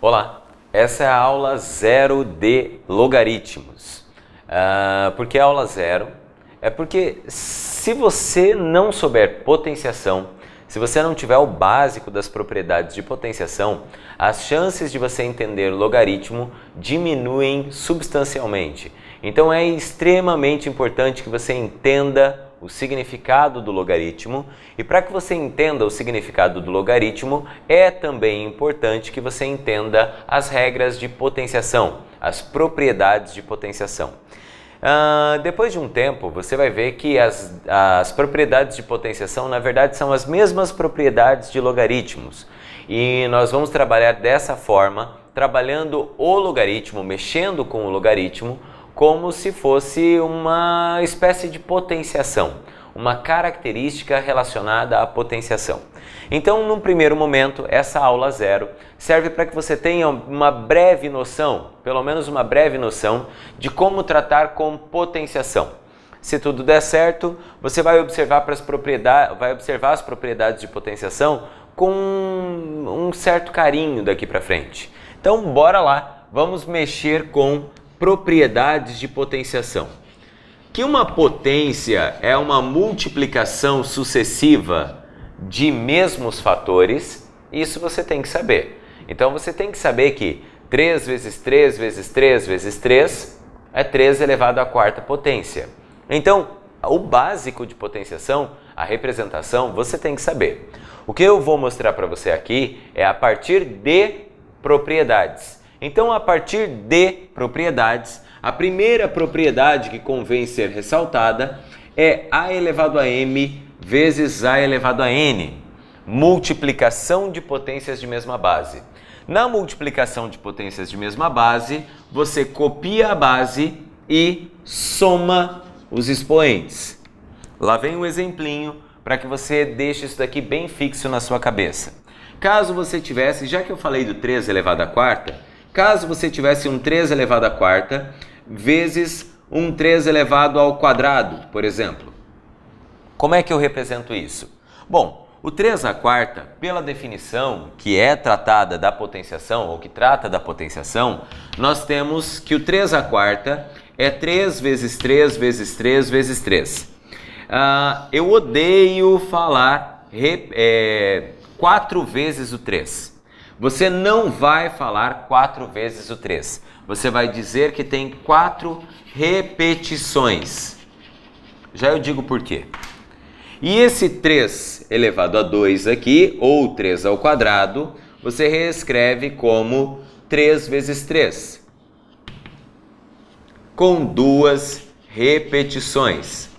Olá, essa é a aula 0 de logaritmos. Por que a aula 0? É porque se você não souber potenciação, se você não tiver o básico das propriedades de potenciação, as chances de você entender logaritmo diminuem substancialmente. Então é extremamente importante que você entenda o significado do logaritmo, e para que você entenda o significado do logaritmo, é também importante que você entenda as regras de potenciação, as propriedades de potenciação. Depois de um tempo, você vai ver que as propriedades de potenciação, na verdade, são as mesmas propriedades de logaritmos. E nós vamos trabalhar dessa forma, trabalhando o logaritmo, mexendo com o logaritmo, como se fosse uma espécie de potenciação, uma característica relacionada à potenciação. Então, num primeiro momento, essa aula 0 serve para que você tenha uma breve noção, pelo menos uma breve noção, de como tratar com potenciação. Se tudo der certo, você vai observar as propriedades de potenciação com um certo carinho daqui para frente. Então, bora lá, vamos mexer com propriedades de potenciação. Que uma potência é uma multiplicação sucessiva de mesmos fatores, isso você tem que saber. Então você tem que saber que 3 vezes 3 vezes 3 vezes 3 é 3 elevado à quarta potência. Então, o básico de potenciação, a representação, você tem que saber. O que eu vou mostrar para você aqui é a partir de propriedades. Então, a partir de propriedades, a primeira propriedade que convém ser ressaltada é a elevado a m vezes a elevado a n, multiplicação de potências de mesma base. Na multiplicação de potências de mesma base, você copia a base e soma os expoentes. Lá vem um exemplinho para que você deixe isso daqui bem fixo na sua cabeça. Caso você tivesse, já que eu falei do 3 elevado à quarta, caso você tivesse um 3 elevado à quarta vezes um 3 elevado ao quadrado, por exemplo. Como é que eu represento isso? Bom, o 3 à quarta, pela definição que é tratada da potenciação, ou que trata da potenciação, nós temos que o 3 à quarta é 3 vezes 3 vezes 3 vezes 3. Eu odeio falar 4 vezes o 3. Você não vai falar 4 vezes o 3. Você vai dizer que tem 4 repetições. Já eu digo por quê. E esse 3 elevado a 2 aqui, ou 3 ao quadrado, você reescreve como 3 vezes 3. Com 2 repetições.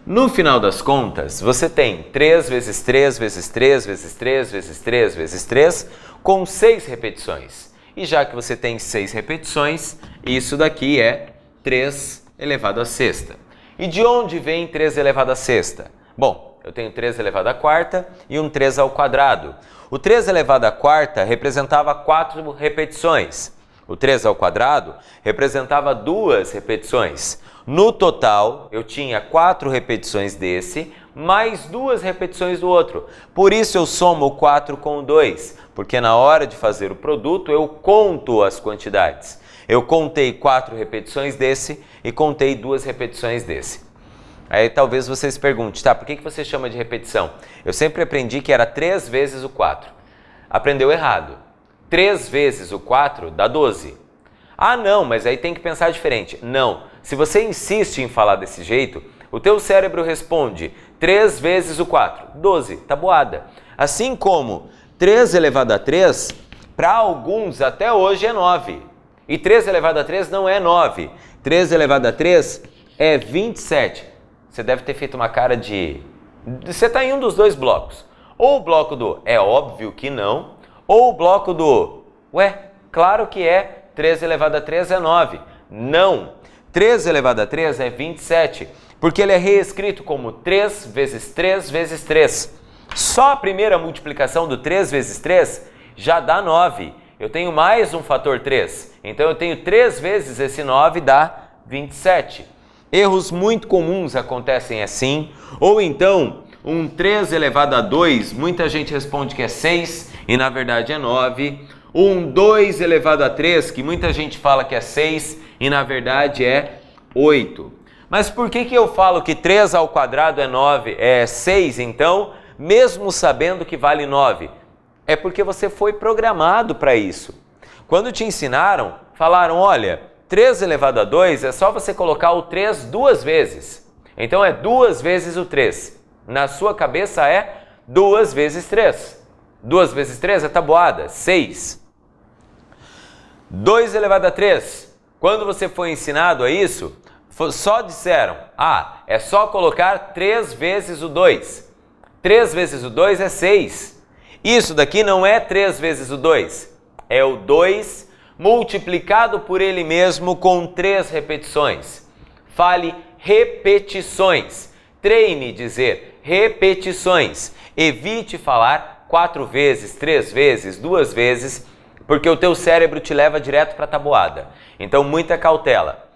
No final das contas, você tem 3 vezes 3 vezes 3 vezes 3 vezes 3 vezes 3 com 6 repetições. E já que você tem 6 repetições, isso daqui é 3 elevado à sexta. E de onde vem 3 elevado à sexta? Bom, eu tenho 3 elevado à quarta e um 3 ao quadrado. O 3 elevado à quarta representava 4 repetições. O 3 ao quadrado representava 2 repetições. No total, eu tinha 4 repetições desse, mais 2 repetições do outro. Por isso eu somo o 4 com o 2, porque na hora de fazer o produto eu conto as quantidades. Eu contei 4 repetições desse e contei 2 repetições desse. Aí talvez você se pergunte, tá, por que você chama de repetição? Eu sempre aprendi que era 3 vezes o 4. Aprendeu errado. 3 vezes o 4 dá 12. Ah, não, mas aí tem que pensar diferente. Não. Se você insiste em falar desse jeito, o teu cérebro responde 3 vezes o 4, 12, tabuada. Assim como 3 elevado a 3, para alguns até hoje é 9. E 3 elevado a 3 não é 9. 3 elevado a 3 é 27. Você deve ter feito uma cara de... Você está em um dos dois blocos. Ou o bloco do é óbvio que não, ou o bloco do ué, claro que é, 3 elevado a 3 é 9. Não. 3 elevado a 3 é 27, porque ele é reescrito como 3 vezes 3 vezes 3. Só a primeira multiplicação do 3 vezes 3 já dá 9. eu tenho mais um fator 3. Então eu tenho 3 vezes esse 9 dá 27. Erros muito comuns acontecem assim. Ou então, um 3 elevado a 2, muita gente responde que é 6 e na verdade é 9. Um 2 elevado a 3, que muita gente fala que é 6 e na verdade é 8. Mas por que eu falo que 3 ao quadrado é 6 então, mesmo sabendo que vale 9? É porque você foi programado para isso. Quando te ensinaram, falaram, olha, 3 elevado a 2 é só você colocar o 3 2 vezes. Então é 2 vezes o 3. Na sua cabeça é 2 vezes 3. 2 vezes 3 é tabuada, 6. 2 elevado a 3. Quando você foi ensinado a isso, só disseram, é só colocar 3 vezes o 2. 3 vezes o 2 é 6. Isso daqui não é 3 vezes o 2. É o 2 multiplicado por ele mesmo com 3 repetições. Fale repetições. Treine dizer repetições. Evite falar 4 vezes, 3 vezes, 2 vezes, porque o teu cérebro te leva direto para a tabuada. Então, muita cautela.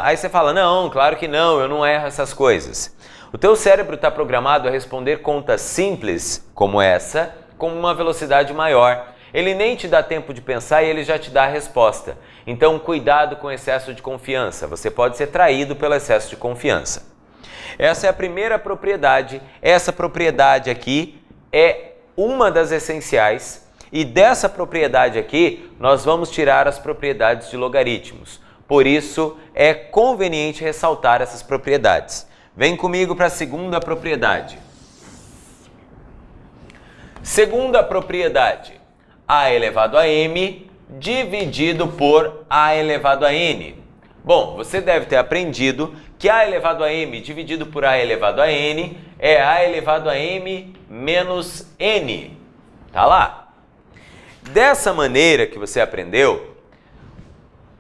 Aí você fala, não, claro que não, eu não erro essas coisas. O teu cérebro está programado a responder contas simples, como essa, com uma velocidade maior. Ele nem te dá tempo de pensar e ele já te dá a resposta. Então, cuidado com excesso de confiança. Você pode ser traído pelo excesso de confiança. Essa é a primeira propriedade. Essa propriedade aqui é uma das essenciais. E dessa propriedade aqui, nós vamos tirar as propriedades de logaritmos. Por isso, é conveniente ressaltar essas propriedades. Vem comigo para a segunda propriedade. Segunda propriedade. A elevado a m dividido por a elevado a n. Bom, você deve ter aprendido que a elevado a m dividido por a elevado a n é a elevado a m menos n. Tá lá. Dessa maneira que você aprendeu,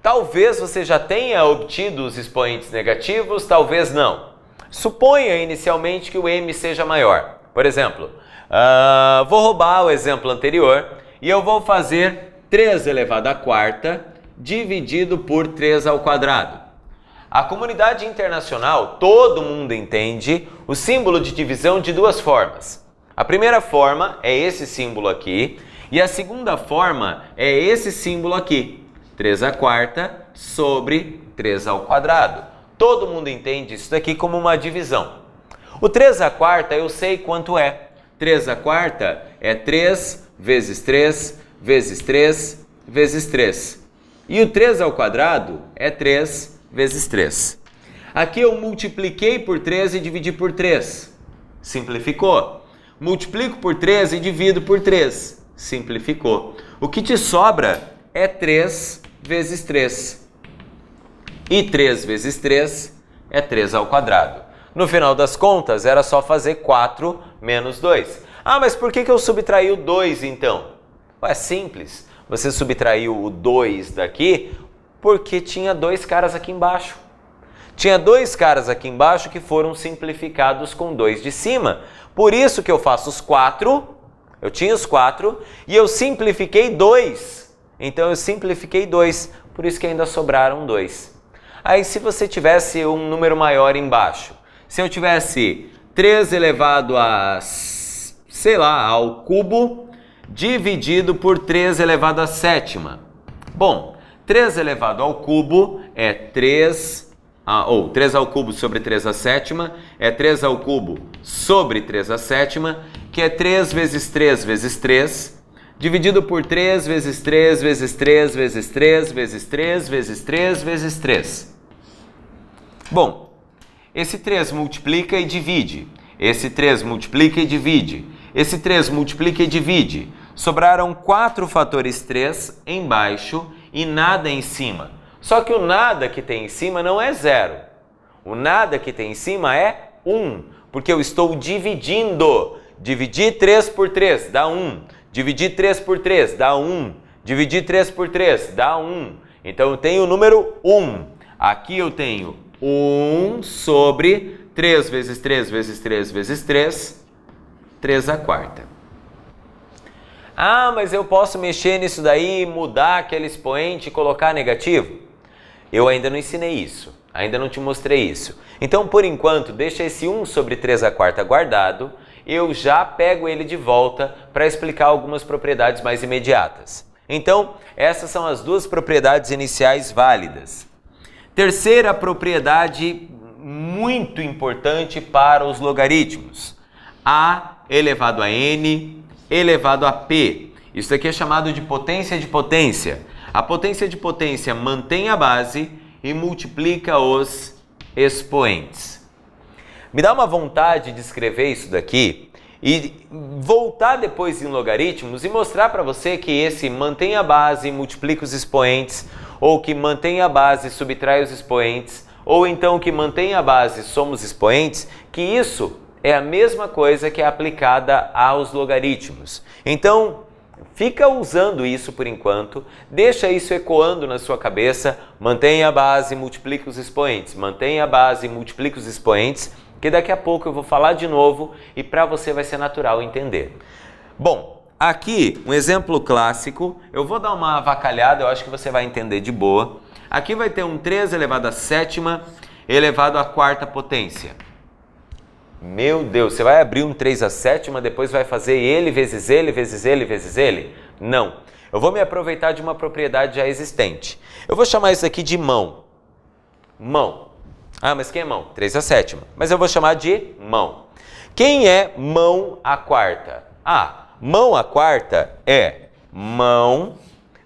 talvez você já tenha obtido os expoentes negativos, talvez não. Suponha inicialmente que o m seja maior. Por exemplo, vou roubar o exemplo anterior e eu vou fazer 3 elevado à quarta dividido por 3 ao quadrado. A comunidade internacional, todo mundo entende o símbolo de divisão de duas formas. A primeira forma é esse símbolo aqui e a segunda forma é esse símbolo aqui. 3 à quarta sobre 3 ao quadrado. Todo mundo entende isso daqui como uma divisão. O 3 à quarta eu sei quanto é. 3 à quarta é 3 vezes 3 vezes 3 vezes 3. E o 3 ao quadrado é 3 vezes 3. Aqui eu multipliquei por 3 e dividi por 3. Simplificou. Multiplico por 3 e divido por 3. Simplificou. O que te sobra é 3 vezes 3. E 3 vezes 3 é 3 ao quadrado. No final das contas, era só fazer 4 menos 2. Mas por que eu subtraí o 2 então? É simples. Você subtraiu o 2 daqui porque tinha 2 caras aqui embaixo. Tinha 2 caras aqui embaixo que foram simplificados com 2 de cima. Por isso que eu faço os 4, eu tinha os 4 e eu simplifiquei 2. Então eu simplifiquei 2, por isso que ainda sobraram 2. Aí se você tivesse um número maior embaixo, se eu tivesse 3 elevado a, sei lá, ao cubo, dividido por 3 elevado à sétima. Bom, 3 elevado ao cubo é 3, ou 3 ao cubo sobre 3 à sétima, é 3 ao cubo sobre 3 à sétima, que é 3 vezes 3 vezes 3, dividido por 3 vezes 3 vezes 3 vezes 3 vezes 3 vezes 3 vezes 3. Bom, esse 3 multiplica e divide, esse 3 multiplica e divide, esse 3 multiplica e divide. Sobraram 4 fatores 3 embaixo e nada em cima. Só que o nada que tem em cima não é 0. O nada que tem em cima é 1, porque eu estou dividindo. Dividir 3 por 3 dá 1. Dividir 3 por 3 dá 1. Dividir 3 por 3 dá 1. Então eu tenho o número 1. Aqui eu tenho 1 sobre 3 vezes 3 vezes 3 vezes 3, 3 à quarta. Ah, mas eu posso mexer nisso daí, mudar aquele expoente e colocar negativo? Eu ainda não ensinei isso, ainda não te mostrei isso. Então, por enquanto, deixa esse 1 sobre 3/4 guardado, eu já pego ele de volta para explicar algumas propriedades mais imediatas. Então, essas são as duas propriedades iniciais válidas. Terceira propriedade muito importante para os logaritmos. A elevado a n elevado a p. Isso aqui é chamado de potência de potência. A potência de potência mantém a base e multiplica os expoentes. Me dá uma vontade de escrever isso daqui e voltar depois em logaritmos e mostrar para você que esse mantém a base e multiplica os expoentes, ou que mantém a base e subtrai os expoentes, ou então que mantém a base e soma os expoentes, que isso é a mesma coisa que é aplicada aos logaritmos. Então, fica usando isso por enquanto, deixa isso ecoando na sua cabeça, mantenha a base e multiplica os expoentes, mantenha a base e multiplica os expoentes, que daqui a pouco eu vou falar de novo e para você vai ser natural entender. Bom, aqui um exemplo clássico, eu vou dar uma avacalhada, eu acho que você vai entender de boa. Aqui vai ter um 3 elevado à sétima elevado à quarta potência. Meu Deus, você vai abrir um 3 à sétima, depois vai fazer ele vezes ele, vezes ele, vezes ele? Não. Eu vou me aproveitar de uma propriedade já existente. Eu vou chamar isso aqui de mão. Mão. Ah, mas quem é mão? 3 à sétima. Mas eu vou chamar de mão. Quem é mão à quarta? Ah, mão à quarta é mão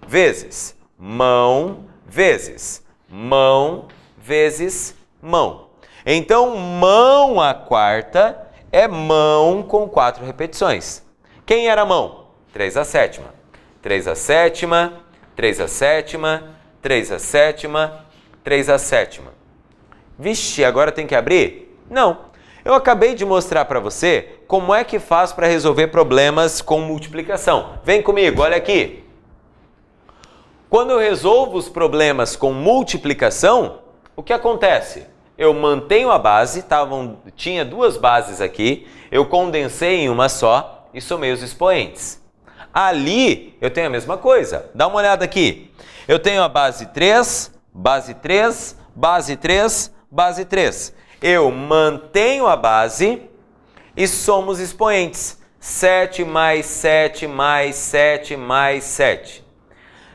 vezes mão vezes mão vezes mão. Então, mão à quarta é mão com 4 repetições. Quem era mão? 3 à sétima. 3 à sétima, 3 à sétima, 3 à sétima, 3 à sétima. Vixe, agora tem que abrir? Não. Eu acabei de mostrar para você como é que faz para resolver problemas com multiplicação. Vem comigo, olha aqui. Quando eu resolvo os problemas com multiplicação, o que acontece? Eu mantenho a base, tinha duas bases aqui, eu condensei em uma só e somei os expoentes. Ali eu tenho a mesma coisa. Dá uma olhada aqui. Eu tenho a base 3, base 3, base 3, base 3. Eu mantenho a base e somo os expoentes. 7 mais 7 mais 7 mais 7.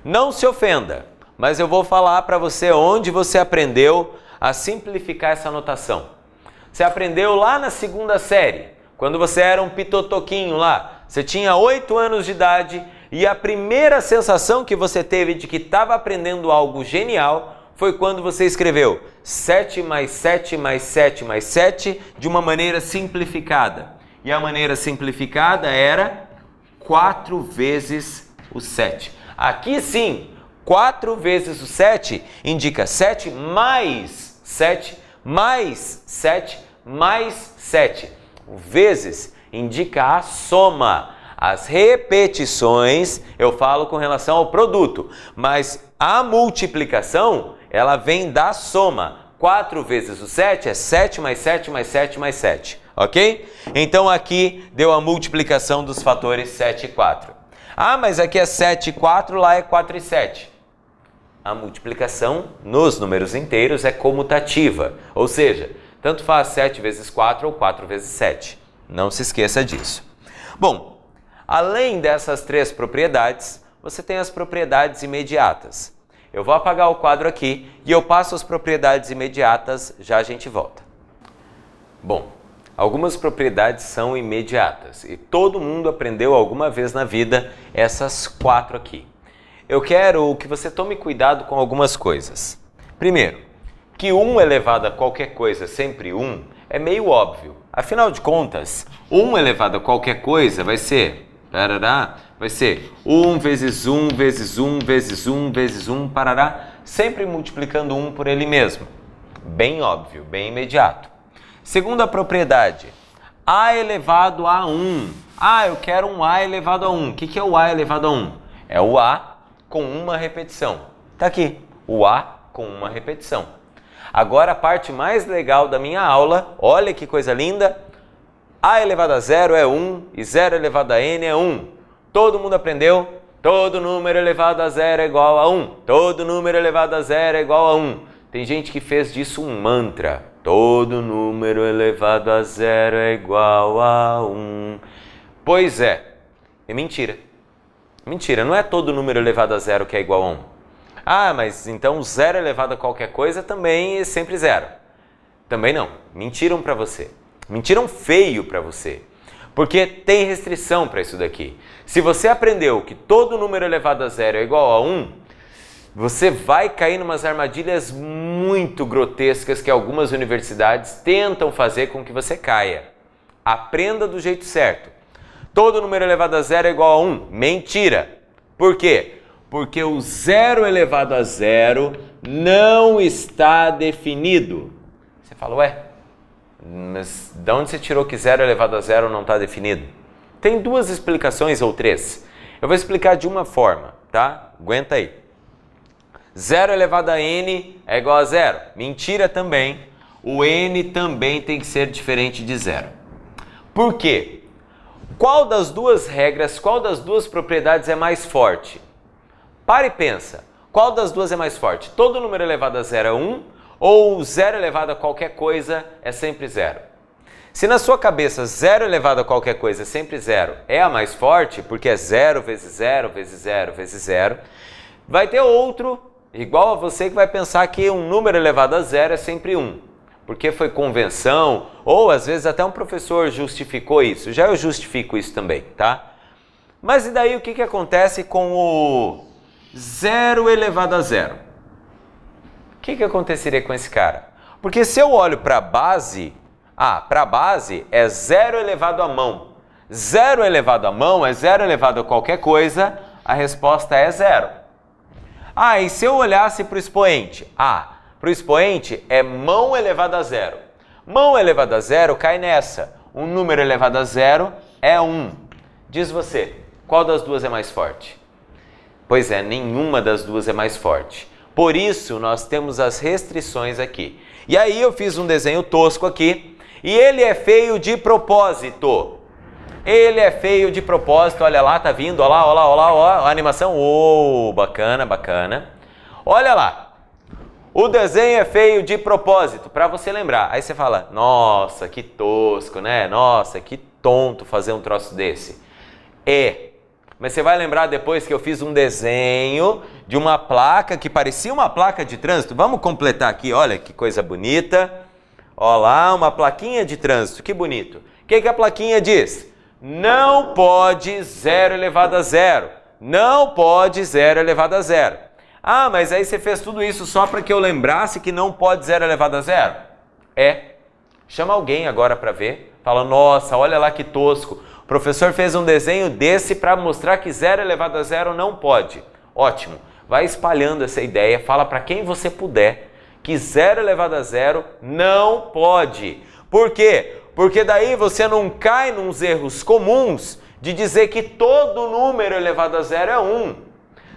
Não se ofenda, mas eu vou falar para você onde você aprendeu a simplificar essa notação. Você aprendeu lá na segunda série, quando você era um pitotoquinho lá. Você tinha 8 anos de idade e a primeira sensação que você teve de que estava aprendendo algo genial foi quando você escreveu 7 mais 7 mais 7 mais 7 de uma maneira simplificada. E a maneira simplificada era 4 vezes o 7. Aqui sim, 4 vezes o 7 indica 7 mais 7 mais 7 mais 7. O vezes indica a soma. As repetições eu falo com relação ao produto, mas a multiplicação ela vem da soma. 4 vezes o 7 é 7 mais 7 mais 7 mais 7, ok? Então aqui deu a multiplicação dos fatores 7 e 4. Ah, mas aqui é 7 e 4, lá é 4 e 7. A multiplicação nos números inteiros é comutativa, ou seja, tanto faz 7 vezes 4 ou 4 vezes 7. Não se esqueça disso. Bom, além dessas 3 propriedades, você tem as propriedades imediatas. Eu vou apagar o quadro aqui e eu passo as propriedades imediatas, já a gente volta. Bom, algumas propriedades são imediatas e todo mundo aprendeu alguma vez na vida essas 4 aqui. Eu quero que você tome cuidado com algumas coisas. Primeiro, que 1 elevado a qualquer coisa, sempre 1, é meio óbvio. Afinal de contas, 1 elevado a qualquer coisa vai ser... vai ser 1 vezes 1 vezes 1 vezes 1 vezes 1, parará, sempre multiplicando 1 por ele mesmo. Bem óbvio, bem imediato. Segunda propriedade, a elevado a 1. Ah, eu quero um a elevado a 1. O que é o a elevado a 1? É o a com uma repetição. Tá aqui, o a com uma repetição. Agora a parte mais legal da minha aula, olha que coisa linda. A elevado a 0 é 1 e 0 elevado a n é 1. Todo mundo aprendeu? Todo número elevado a zero é igual a 1. Todo número elevado a zero é igual a 1. Tem gente que fez disso um mantra. Todo número elevado a zero é igual a 1. Pois é mentira. Mentira, não é todo número elevado a zero que é igual a 1. Ah, mas então zero elevado a qualquer coisa também é sempre zero. Também não. Mentiram para você. Mentiram feio para você. Porque tem restrição para isso daqui. Se você aprendeu que todo número elevado a zero é igual a 1, você vai cair em umas armadilhas muito grotescas que algumas universidades tentam fazer com que você caia. Aprenda do jeito certo. Todo número elevado a zero é igual a 1. Mentira. Por quê? Porque o zero elevado a zero não está definido. Você fala, ué, mas de onde você tirou que zero elevado a zero não está definido? Tem duas explicações ou três. Eu vou explicar de uma forma, tá? Aguenta aí. Zero elevado a n é igual a zero. Mentira também. O n também tem que ser diferente de zero. Por quê? Qual das duas regras, qual das duas propriedades é mais forte? Para e pensa. Qual das duas é mais forte? Todo número elevado a zero é 1 ou zero elevado a qualquer coisa é sempre zero? Se na sua cabeça zero elevado a qualquer coisa é sempre zero é a mais forte, porque é 0 vezes 0 vezes 0 vezes 0, vai ter outro igual a você que vai pensar que um número elevado a zero é sempre 1. Porque foi convenção, ou às vezes até um professor justificou isso. Já eu justifico isso também, tá? Mas e daí o que acontece com o zero elevado a zero? O que aconteceria com esse cara? Porque se eu olho para a base, para a base é zero elevado a mão. Zero elevado a mão é zero elevado a qualquer coisa, a resposta é zero. E se eu olhasse para o expoente? Para o expoente é mão elevado a zero. Mão elevado a zero cai nessa. Um número elevado a zero é 1. Diz você, qual das duas é mais forte? Pois é, nenhuma das duas é mais forte. Por isso, nós temos as restrições aqui. E aí eu fiz um desenho tosco aqui, e ele é feio de propósito. Ele é feio de propósito, olha lá, tá vindo, olha lá, a animação, bacana, bacana. Olha lá. O desenho é feio de propósito, para você lembrar. Aí você fala, nossa, que tosco, né? Nossa, que tonto fazer um troço desse. Mas você vai lembrar depois que eu fiz um desenho de uma placa que parecia uma placa de trânsito. Vamos completar aqui, olha que coisa bonita. Olha lá, uma plaquinha de trânsito, que bonito. O que a plaquinha diz? Não pode zero elevado a zero. Não pode zero elevado a zero. Mas aí você fez tudo isso só para que eu lembrasse que não pode zero elevado a zero? Chama alguém agora para ver. Fala, nossa, olha lá que tosco. O professor fez um desenho desse para mostrar que zero elevado a zero não pode. Ótimo. Vai espalhando essa ideia. Fala para quem você puder que zero elevado a zero não pode. Por quê? Porque daí você não cai nos erros comuns de dizer que todo número elevado a zero é 1.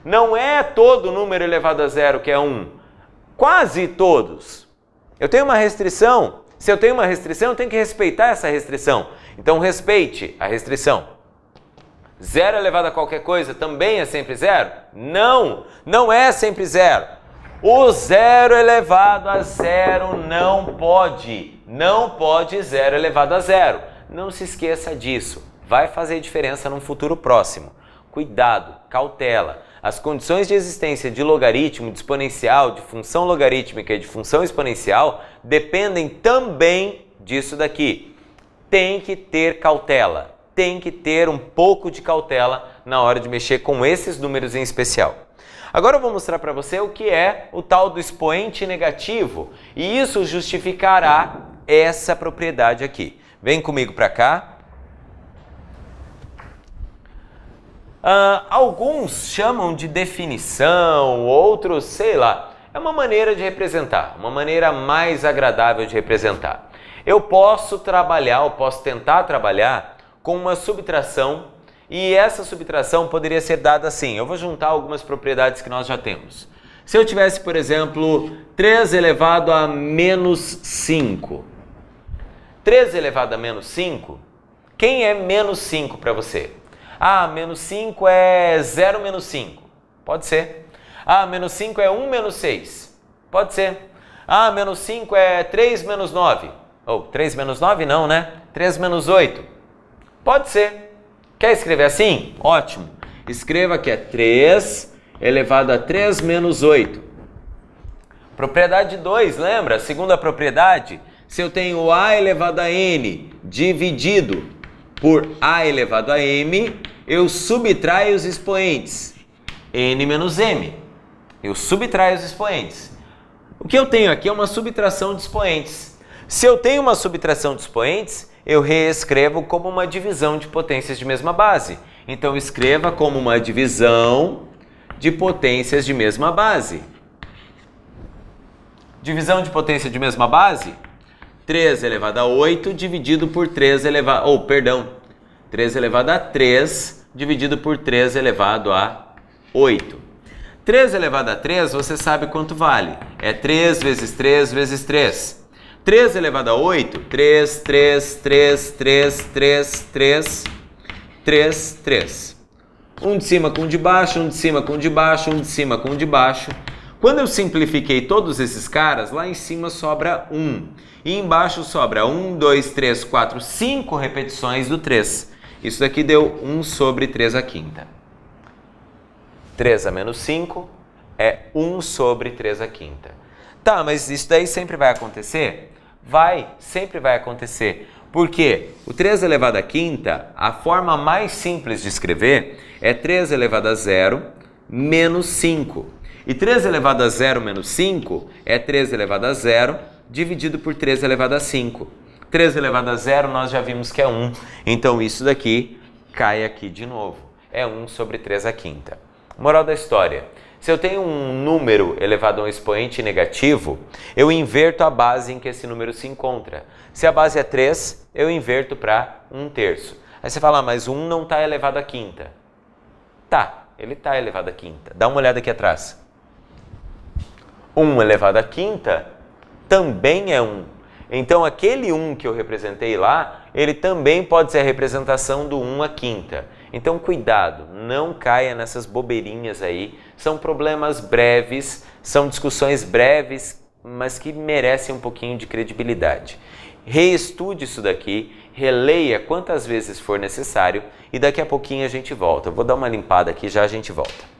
Não é todo número elevado a zero que é 1. Quase todos. Eu tenho uma restrição. Se eu tenho uma restrição, eu tenho que respeitar essa restrição. Então, respeite a restrição. Zero elevado a qualquer coisa também é sempre zero? Não, não é sempre zero. O zero elevado a zero não pode. Não pode zero elevado a zero. Não se esqueça disso. Vai fazer diferença num futuro próximo. Cuidado, cautela. As condições de existência de logaritmo, de exponencial, de função logarítmica e de função exponencial dependem também disso daqui. Tem que ter cautela, tem que ter um pouco de cautela na hora de mexer com esses números em especial. Agora eu vou mostrar para você o que é o tal do expoente negativo e isso justificará essa propriedade aqui. Vem comigo para cá. Alguns chamam de definição, outros, sei lá, é uma maneira de representar, uma maneira mais agradável de representar. Eu posso tentar trabalhar com uma subtração e essa subtração poderia ser dada assim. Eu vou juntar algumas propriedades que nós já temos. Se eu tivesse, por exemplo, 3 elevado a menos 5. 3 elevado a menos 5, quem é menos 5 para você? Ah, menos 5 é 0 menos 5. Pode ser. Ah, menos 5 é 1 menos 6. Pode ser. Ah, menos 5 é 3 menos 9. Ou 3 menos 9 não, né? 3 menos 8. Pode ser. Quer escrever assim? Ótimo. Escreva que é 3 elevado a 3 menos 8. Propriedade 2, lembra? Segunda propriedade. Se eu tenho a elevado a n dividido por a elevado a m, eu subtraio os expoentes. N menos m. Eu subtraio os expoentes. O que eu tenho aqui é uma subtração de expoentes. Se eu tenho uma subtração de expoentes, eu reescrevo como uma divisão de potências de mesma base. Então, escreva como uma divisão de potências de mesma base. Divisão de potência de mesma base, 3 elevado a 8 dividido por 3 elevado... 3 elevado a 3 dividido por 3 elevado a 8. 3 elevado a 3, você sabe quanto vale. É 3 vezes 3 vezes 3. 3 elevado a 8, 3, 3, 3, 3, 3, 3, 3, 3. Um de cima com um de baixo, um de cima com um de baixo, um de cima com um de baixo. Quando eu simplifiquei todos esses caras, lá em cima sobra 1. E embaixo sobra 1, 2, 3, 4, 5 repetições do 3. Isso daqui deu 1 sobre 3 à quinta. 3 a menos 5 é 1 sobre 3 à quinta. Tá, mas isso daí sempre vai acontecer? Sempre vai acontecer. Por quê? O 3 elevado à quinta, a forma mais simples de escrever é 3 elevado a 0 menos 5. E 3 elevado a 0 menos 5 é 3 elevado a 0 dividido por 3 elevado a 5. 3 elevado a 0 nós já vimos que é 1. Então isso daqui cai aqui de novo. É 1 sobre 3 à quinta. Moral da história. Se eu tenho um número elevado a um expoente negativo, eu inverto a base em que esse número se encontra. Se a base é 3, eu inverto para 1/3. Aí você fala, mas 1 não está elevado à quinta. Tá, ele está elevado à quinta. Dá uma olhada aqui atrás. 1 elevado à quinta também é 1. Então, aquele 1 que eu representei lá, ele também pode ser a representação do 1 à quinta. Então, cuidado, não caia nessas bobeirinhas aí. São problemas breves, são discussões breves, mas que merecem um pouquinho de credibilidade. Reestude isso daqui, releia quantas vezes for necessário e daqui a pouquinho a gente volta. Eu vou dar uma limpada aqui, já a gente volta.